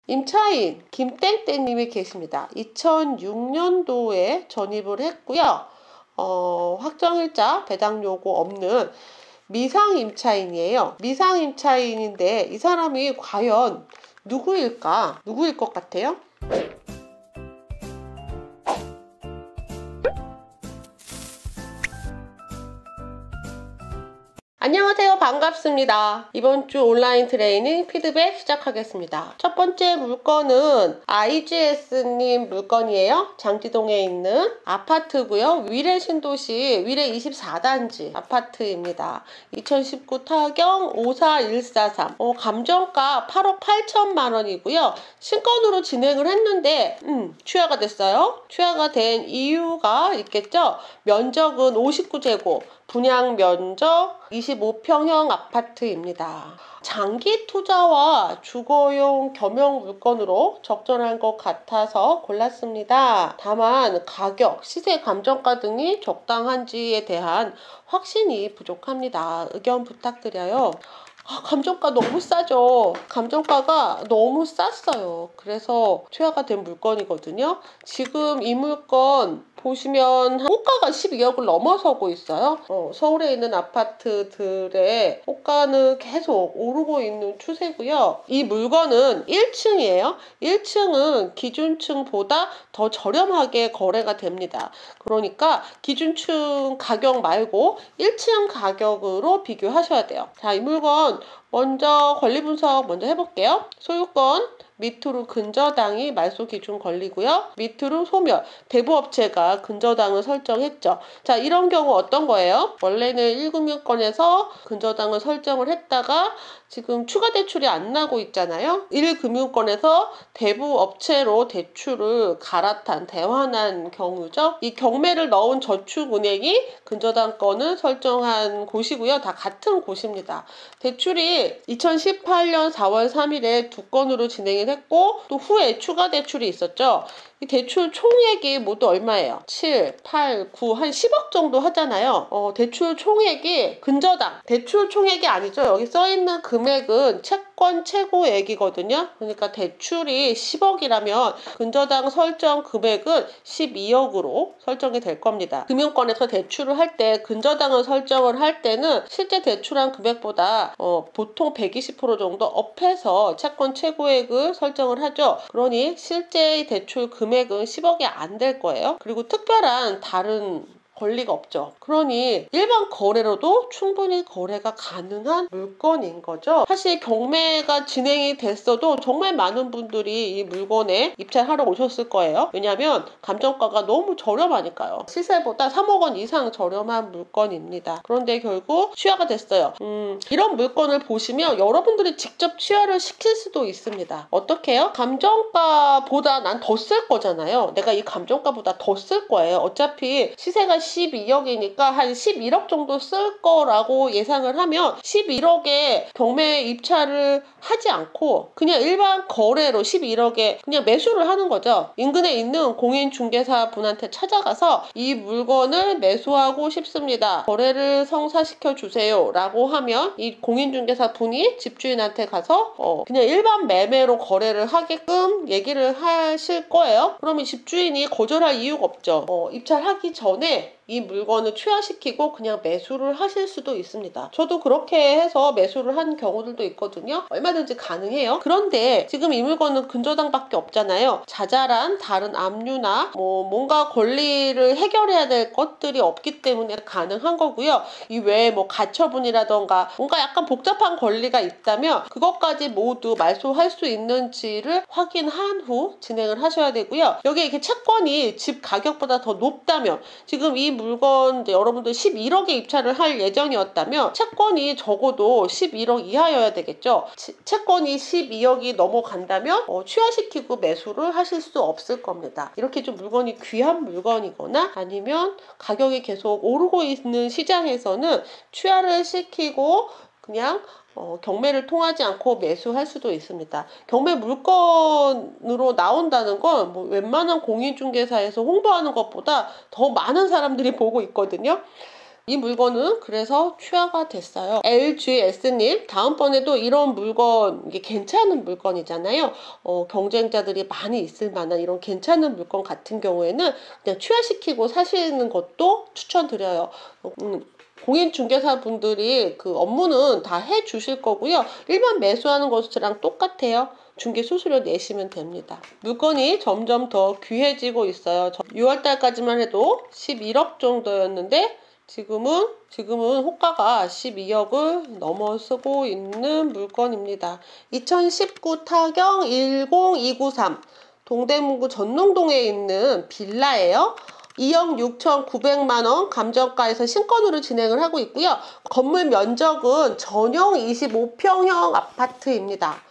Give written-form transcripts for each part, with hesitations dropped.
임차인 김땡땡님이 계십니다. 2006년도에 전입을 했고요. 확정일자 배당요구 없는 미상임차인이에요. 미상임차인인데 이 사람이 과연 누구일까? 누구일 것 같아요? 안녕하세요. 반갑습니다. 이번 주 온라인 트레이닝 피드백 시작하겠습니다. 첫 번째 물건은 IGS님 물건이에요. 장지동에 있는 아파트고요. 위례 신도시 위례 24단지 아파트입니다. 2019 타경 54143. 감정가 8억 8천만 원이고요. 신건으로 진행을 했는데 취하가 됐어요. 취하가 된 이유가 있겠죠. 면적은 59제곱. 분양 면적 25평형 아파트입니다. 장기 투자와 주거용 겸용 물건으로 적절한 것 같아서 골랐습니다. 다만 가격, 시세 감정가 등이 적당한지에 대한 확신이 부족합니다. 의견 부탁드려요. 감정가 너무 싸죠. 감정가가 너무 쌌어요. 그래서 최하가 된 물건이거든요. 지금 이 물건 보시면 호가가 12억을 넘어서고 있어요. 서울에 있는 아파트들의 호가는 계속 오르고 있는 추세고요. 이 물건은 1층이에요. 1층은 기준층보다 더 저렴하게 거래가 됩니다. 그러니까 기준층 가격 말고 1층 가격으로 비교하셔야 돼요. 자, 이 물건 먼저 권리 분석 먼저 해볼게요. 소유권 밑으로 근저당이 말소 기준 권리고요. 밑으로 소멸, 대부업체가 근저당을 설정했죠. 자, 이런 경우 어떤 거예요? 원래는 1금융권에서 근저당을 설정을 했다가 지금 추가 대출이 안 나고 있잖아요. 1금융권에서 대부업체로 대출을 갈아탄, 대환한 경우죠. 이 경매를 넣은 저축은행이 근저당권을 설정한 곳이고요. 다 같은 곳입니다. 대출이 2018년 4월 3일에 2건으로 진행이 했고 또 후에 추가 대출이 있었죠. 이 대출 총액이 모두 얼마예요? 7, 8, 9, 한 10억 정도 하잖아요. 대출 총액이 근저당, 대출 총액이 아니죠. 여기 써있는 금액은 채권 최고액이거든요. 그러니까 대출이 10억이라면 근저당 설정 금액은 12억으로 설정이 될 겁니다. 금융권에서 대출을 할 때 근저당을 설정을 할 때는 실제 대출한 금액보다 보통 120% 정도 업해서 채권 최고액을 설정을 하죠. 그러니 실제 대출 금액은 10억이 안 될 거예요. 그리고 특별한 다른 권리가 없죠. 그러니 일반 거래로도 충분히 거래가 가능한 물건인 거죠. 사실 경매가 진행이 됐어도 정말 많은 분들이 이 물건에 입찰하러 오셨을 거예요. 왜냐하면 감정가가 너무 저렴하니까요. 시세보다 3억 원 이상 저렴한 물건입니다. 그런데 결국 취하가 됐어요. 이런 물건을 보시면 여러분들이 직접 취하를 시킬 수도 있습니다. 어떻게 해요? 감정가보다 난 더 쓸 거잖아요. 내가 이 감정가보다 더 쓸 거예요. 어차피 시세가 12억이니까 한 11억 정도 쓸 거라고 예상을 하면 11억에 경매 입찰을 하지 않고 그냥 일반 거래로 11억에 그냥 매수를 하는 거죠. 인근에 있는 공인중개사 분한테 찾아가서 이 물건을 매수하고 싶습니다. 거래를 성사시켜 주세요 라고 하면 이 공인중개사 분이 집주인한테 가서 그냥 일반 매매로 거래를 하게끔 얘기를 하실 거예요. 그러면 집주인이 거절할 이유가 없죠. 입찰하기 전에 이 물건을 취하시키고 그냥 매수를 하실 수도 있습니다. 저도 그렇게 해서 매수를 한 경우들도 있거든요. 얼마든지 가능해요. 그런데 지금 이 물건은 근저당밖에 없잖아요. 자잘한 다른 압류나 뭔가 권리를 해결해야 될 것들이 없기 때문에 가능한 거고요. 이 외에 가처분이라던가 뭔가 약간 복잡한 권리가 있다면 그것까지 모두 말소할 수 있는지를 확인한 후 진행을 하셔야 되고요. 여기에 이렇게 채권이 집 가격보다 더 높다면 지금 이 물건 여러분들 11억에 입찰을 할 예정이었다면 채권이 적어도 11억 이하여야 되겠죠. 채권이 12억이 넘어간다면 취하시키고 매수를 하실 수 없을 겁니다. 이렇게 좀 물건이 귀한 물건이거나 아니면 가격이 계속 오르고 있는 시장에서는 취하를 시키고 그냥 경매를 통하지 않고 매수할 수도 있습니다. 경매 물건으로 나온다는 건 웬만한 공인중개사에서 홍보하는 것보다 더 많은 사람들이 보고 있거든요. 이 물건은 그래서 취하가 됐어요. LGS님, 다음번에도 이런 물건, 이게 괜찮은 물건이잖아요. 경쟁자들이 많이 있을 만한 이런 괜찮은 물건 같은 경우에는 그냥 취하시키고 사시는 것도 추천드려요. 공인중개사 분들이 그 업무는 다 해주실 거고요. 일반 매수하는 것이랑 똑같아요. 중개 수수료 내시면 됩니다. 물건이 점점 더 귀해지고 있어요. 6월달까지만 해도 11억 정도였는데 지금은 호가가 12억을 넘어서고 있는 물건입니다. 2019 타경 10293 동대문구 전농동에 있는 빌라예요. 2억 6,900만원 감정가에서 신건으로 진행을 하고 있고요. 건물 면적은 전용 25평형 아파트입니다.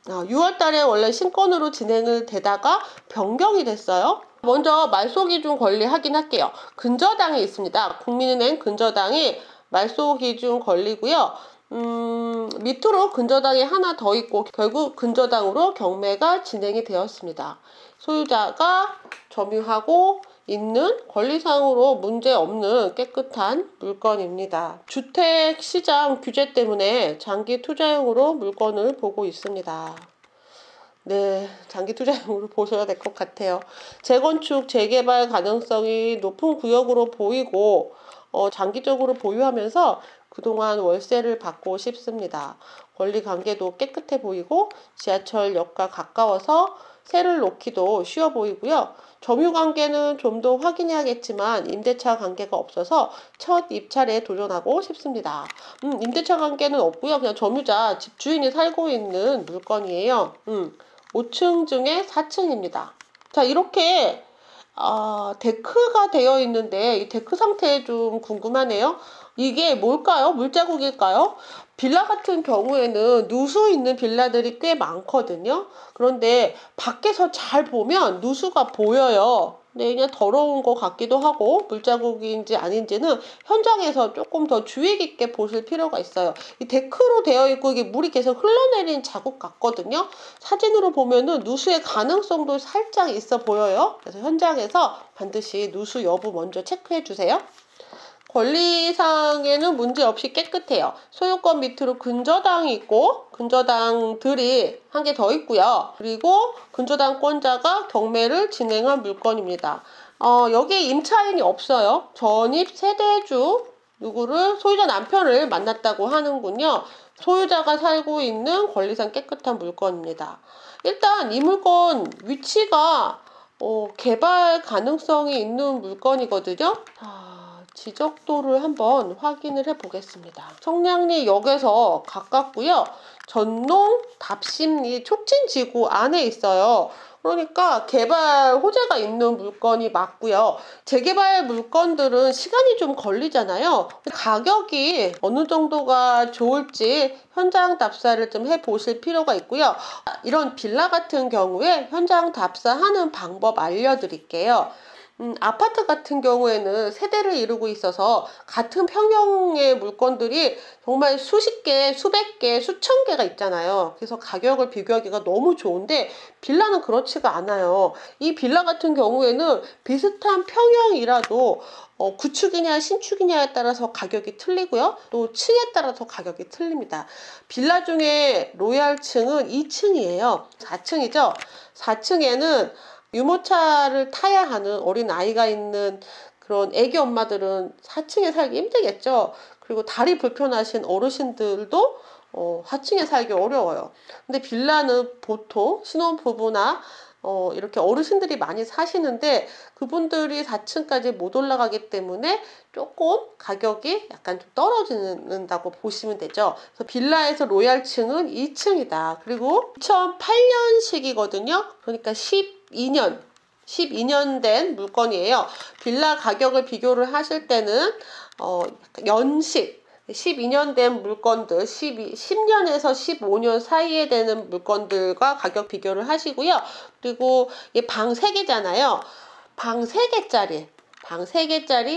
6월 달에 원래 신건으로 진행을 되다가 변경이 됐어요. 먼저 말소기준 권리 확인할게요. 근저당이 있습니다. 국민은행 근저당이 말소기준 권리고요. 밑으로 근저당이 하나 더 있고 결국 근저당으로 경매가 진행이 되었습니다. 소유자가 점유하고 있는 권리상으로 문제없는 깨끗한 물건입니다. 주택시장 규제 때문에 장기 투자용으로 물건을 보고 있습니다. 네, 장기 투자용으로 보셔야 될 것 같아요. 재건축, 재개발 가능성이 높은 구역으로 보이고 장기적으로 보유하면서 그동안 월세를 받고 싶습니다. 권리관계도 깨끗해 보이고 지하철역과 가까워서 세를 놓기도 쉬워 보이고요. 점유관계는 좀 더 확인해야겠지만 임대차 관계가 없어서 첫 입찰에 도전하고 싶습니다. 임대차 관계는 없고요. 그냥 점유자, 집주인이 살고 있는 물건이에요. 5층 중에 4층입니다. 자, 이렇게 데크가 되어 있는데 이 데크 상태 좀 궁금하네요. 이게 뭘까요? 물자국일까요? 빌라 같은 경우에는 누수 있는 빌라들이 꽤 많거든요. 그런데 밖에서 잘 보면 누수가 보여요. 근데 그냥 더러운 것 같기도 하고 물자국인지 아닌지는 현장에서 조금 더 주의 깊게 보실 필요가 있어요. 이 데크로 되어 있고 이게 물이 계속 흘러내린 자국 같거든요. 사진으로 보면은 누수의 가능성도 살짝 있어 보여요. 그래서 현장에서 반드시 누수 여부 먼저 체크해 주세요. 권리상에는 문제없이 깨끗해요. 소유권 밑으로 근저당이 있고 근저당들이 한 개 더 있고요. 그리고 근저당권자가 경매를 진행한 물건입니다. 여기에 임차인이 없어요. 전입 세대주 누구를 소유자 남편을 만났다고 하는군요. 소유자가 살고 있는 권리상 깨끗한 물건입니다. 일단 이 물건 위치가 개발 가능성이 있는 물건이거든요. 지적도를 한번 확인을 해 보겠습니다. 청량리역에서 가깝고요. 전농 답심리 촉진지구 안에 있어요. 그러니까 개발 호재가 있는 물건이 맞고요. 재개발 물건들은 시간이 좀 걸리잖아요. 가격이 어느 정도가 좋을지 현장 답사를 좀 해보실 필요가 있고요. 이런 빌라 같은 경우에 현장 답사하는 방법 알려드릴게요. 아파트 같은 경우에는 세대를 이루고 있어서 같은 평형의 물건들이 정말 수십 개, 수백 개, 수천 개가 있잖아요. 그래서 가격을 비교하기가 너무 좋은데 빌라는 그렇지가 않아요. 이 빌라 같은 경우에는 비슷한 평형이라도 구축이냐 신축이냐에 따라서 가격이 틀리고요. 또 층에 따라서 가격이 틀립니다. 빌라 중에 로얄층은 2층이에요. 4층이죠. 4층에는 유모차를 타야 하는 어린 아이가 있는 그런 애기 엄마들은 4층에 살기 힘들겠죠. 그리고 다리 불편하신 어르신들도 4층에 살기 어려워요. 근데 빌라는 보통 신혼부부나 이렇게 어르신들이 많이 사시는데 그분들이 4층까지 못 올라가기 때문에 조금 가격이 약간 좀 떨어진다고 보시면 되죠. 그래서 빌라에서 로얄층은 2층이다. 그리고 2008년식이거든요. 그러니까 12년 된 물건이에요. 빌라 가격을 비교를 하실 때는 연식 12년 된 물건들 10년에서 15년 사이에 되는 물건들과 가격 비교를 하시고요. 그리고 방 3개잖아요. 방 3개짜리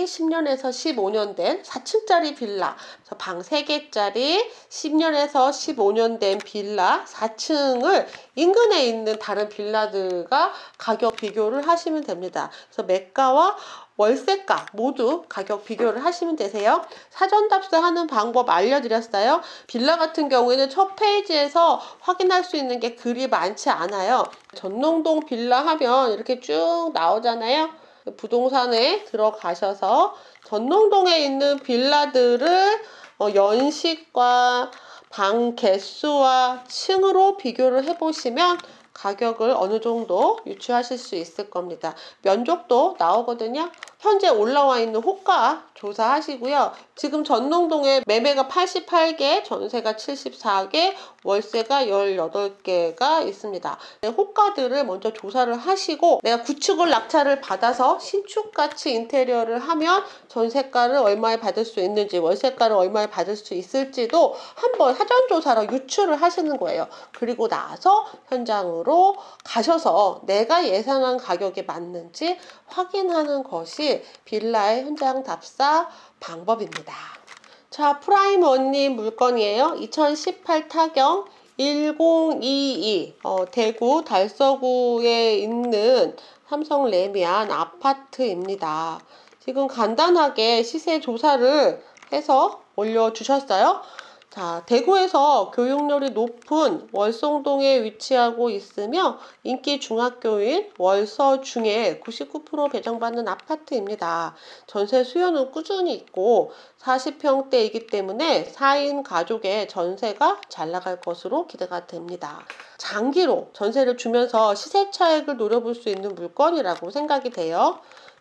10년에서 15년 된 4층짜리 빌라. 방 3개짜리 10년에서 15년 된 빌라 4층을 인근에 있는 다른 빌라들과 가격 비교를 하시면 됩니다. 그래서 매가와 월세가 모두 가격 비교를 하시면 되세요. 사전 답사하는 방법 알려드렸어요. 빌라 같은 경우에는 첫 페이지에서 확인할 수 있는 게 그리 많지 않아요. 전농동 빌라 하면 이렇게 쭉 나오잖아요. 부동산에 들어가셔서 전농동에 있는 빌라들을 연식과 방 개수와 층으로 비교를 해보시면 가격을 어느 정도 유추하실 수 있을 겁니다. 면적도 나오거든요. 현재 올라와 있는 호가 조사하시고요. 지금 전농동에 매매가 88개, 전세가 74개, 월세가 18개가 있습니다. 호가들을 먼저 조사를 하시고 내가 구축을 낙찰을 받아서 신축가치 인테리어를 하면 전세가를 얼마에 받을 수 있는지, 월세가를 얼마에 받을 수 있을지도 한번 사전조사로 유추를 하시는 거예요. 그리고 나서 현장으로 가셔서 내가 예상한 가격에 맞는지 확인하는 것이 빌라의 현장 답사 방법입니다. 자, 프라임원님 물건이에요. 2018 타경 1022 대구 달서구에 있는 삼성 레미안 아파트입니다. 지금 간단하게 시세 조사를 해서 올려주셨어요. 자, 대구에서 교육열이 높은 월성동에 위치하고 있으며 인기 중학교인 월서중에 99% 배정받는 아파트입니다. 전세 수요는 꾸준히 있고 40평대이기 때문에 4인 가족의 전세가 잘 나갈 것으로 기대가 됩니다. 장기로 전세를 주면서 시세 차익을 노려볼 수 있는 물건이라고 생각이 돼요.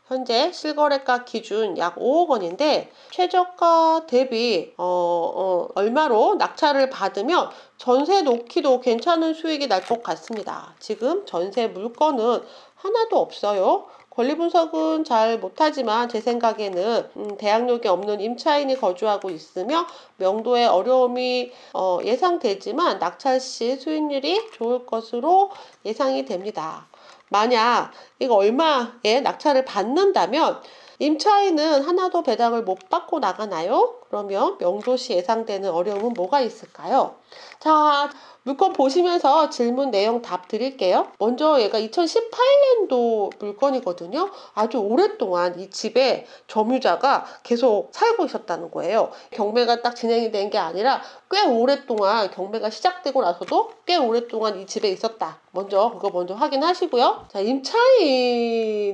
현재 실거래가 기준 약 5억 원인데 최저가 대비 얼마로 낙찰을 받으면 전세 놓기도 괜찮은 수익이 날 것 같습니다. 지금 전세 물건은 하나도 없어요. 권리 분석은 잘 못하지만 제 생각에는 대항력이 없는 임차인이 거주하고 있으며 명도의 어려움이 예상되지만 낙찰 시 수익률이 좋을 것으로 예상이 됩니다. 만약 이거 얼마에 낙찰을 받는다면 임차인은 하나도 배당을 못 받고 나가나요? 그러면 명도시 예상되는 어려움은 뭐가 있을까요? 자, 물건 보시면서 질문 내용 답 드릴게요. 먼저 얘가 2018년도 물건이거든요. 아주 오랫동안 이 집에 점유자가 계속 살고 있었다는 거예요. 경매가 딱 진행이 된 게 아니라 꽤 오랫동안 경매가 시작되고 나서도 꽤 오랫동안 이 집에 있었다. 그거 먼저 확인하시고요. 자, 임차인이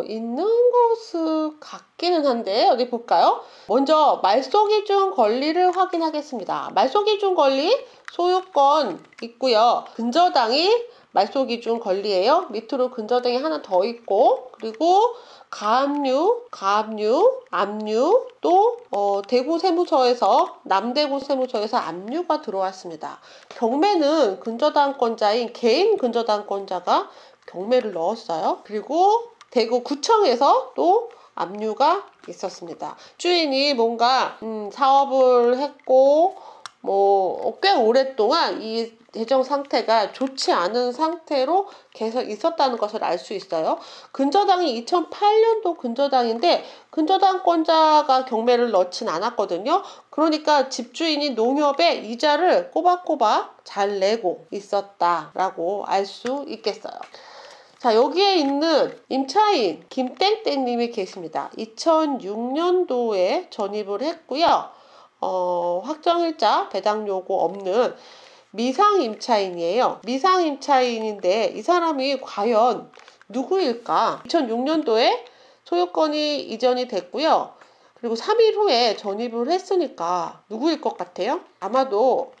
있는 것을 같기는 한데 어디 볼까요? 먼저 말소기준 권리를 확인하겠습니다. 말소기준 권리 소유권 있고요. 근저당이 말소기준 권리예요. 밑으로 근저당이 하나 더 있고 그리고 가압류, 압류 또 대구 세무서에서 남대구 세무서에서 압류가 들어왔습니다. 경매는 근저당권자인 개인 근저당권자가 경매를 넣었어요. 그리고 대구 구청에서 또 압류가 있었습니다. 주인이 뭔가 사업을 했고 꽤 오랫동안 이 재정 상태가 좋지 않은 상태로 계속 있었다는 것을 알 수 있어요. 근저당이 2008년도 근저당인데 근저당권자가 경매를 넣진 않았거든요. 그러니까 집주인이 농협에 이자를 꼬박꼬박 잘 내고 있었다라고 알 수 있겠어요. 자, 여기에 있는 임차인 김땡땡님이 계십니다. 2006년도에 전입을 했고요. 확정일자 배당 요구 없는 미상임차인이에요. 미상임차인인데 이 사람이 과연 누구일까? 2006년도에 소유권이 이전이 됐고요. 그리고 3일 후에 전입을 했으니까 누구일 것 같아요? 아마도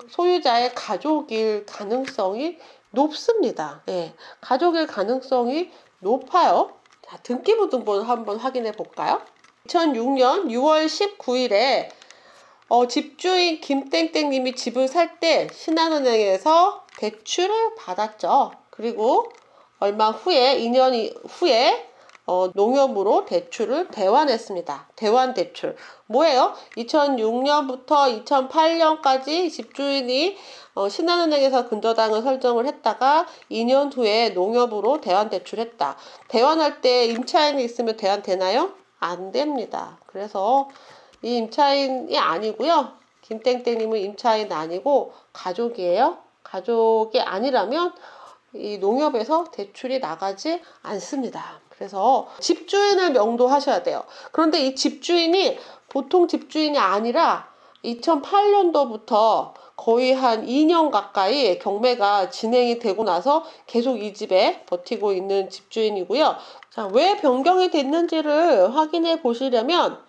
소유자의 가족일 가능성이 높습니다. 네, 가족일 가능성이 높아요. 자, 등기부등본 한번 확인해 볼까요? 2006년 6월 19일에 집주인 김땡땡님이 집을 살 때 신한은행에서 대출을 받았죠. 그리고 얼마 후에 2년 후에 농협으로 대출을 대환했습니다. 대환대출 뭐예요? 2006년부터 2008년까지 집주인이 신한은행에서 근저당을 설정을 했다가 2년 후에 농협으로 대환대출했다. 대환할 때 임차인이 있으면 대환되나요? 안 됩니다. 그래서 이 임차인이 아니고요. 김땡땡님은 임차인 아니고 가족이에요. 가족이 아니라면 이 농협에서 대출이 나가지 않습니다. 그래서 집주인을 명도하셔야 돼요. 그런데 이 집주인이 보통 집주인이 아니라 2008년도부터 거의 한 2년 가까이 경매가 진행이 되고 나서 계속 이 집에 버티고 있는 집주인이고요. 자, 왜 변경이 됐는지를 확인해 보시려면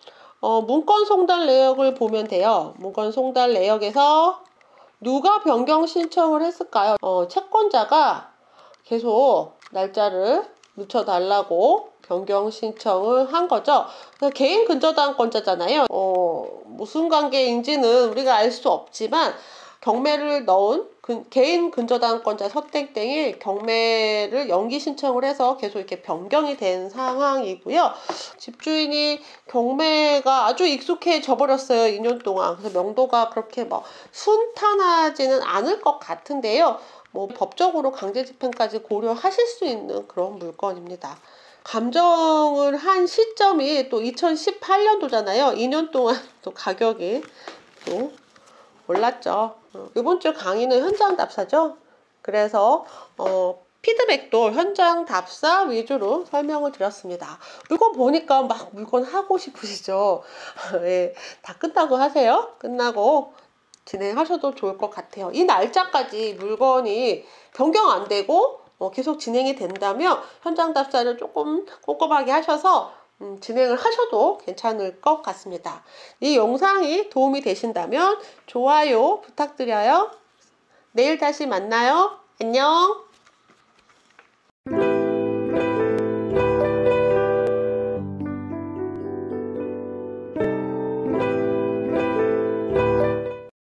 문건 송달 내역을 보면 돼요. 문건 송달 내역에서 누가 변경 신청을 했을까요? 채권자가 계속 날짜를 늦춰달라고 변경 신청을 한 거죠. 개인 근저당권자잖아요. 무슨 관계인지는 우리가 알 수 없지만 경매를 넣은 개인 근저당권자 서땡땡이 경매를 연기 신청을 해서 계속 이렇게 변경이 된 상황이고요. 집주인이 경매가 아주 익숙해져 버렸어요. 2년 동안. 그래서 명도가 그렇게 뭐 순탄하지는 않을 것 같은데요. 뭐 법적으로 강제 집행까지 고려하실 수 있는 그런 물건입니다. 감정을 한 시점이 또 2018년도잖아요. 2년 동안 또 가격이 또 올랐죠. 이번 주 강의는 현장 답사죠. 그래서 피드백도 현장 답사 위주로 설명을 드렸습니다. 물건 보니까 막 물건 하고 싶으시죠? 네, 다 끝나고 하세요. 끝나고 진행하셔도 좋을 것 같아요. 이 날짜까지 물건이 변경 안 되고 계속 진행이 된다면 현장 답사를 조금 꼼꼼하게 하셔서 진행을 하셔도 괜찮을 것 같습니다. 이 영상이 도움이 되신다면 좋아요 부탁드려요. 내일 다시 만나요. 안녕.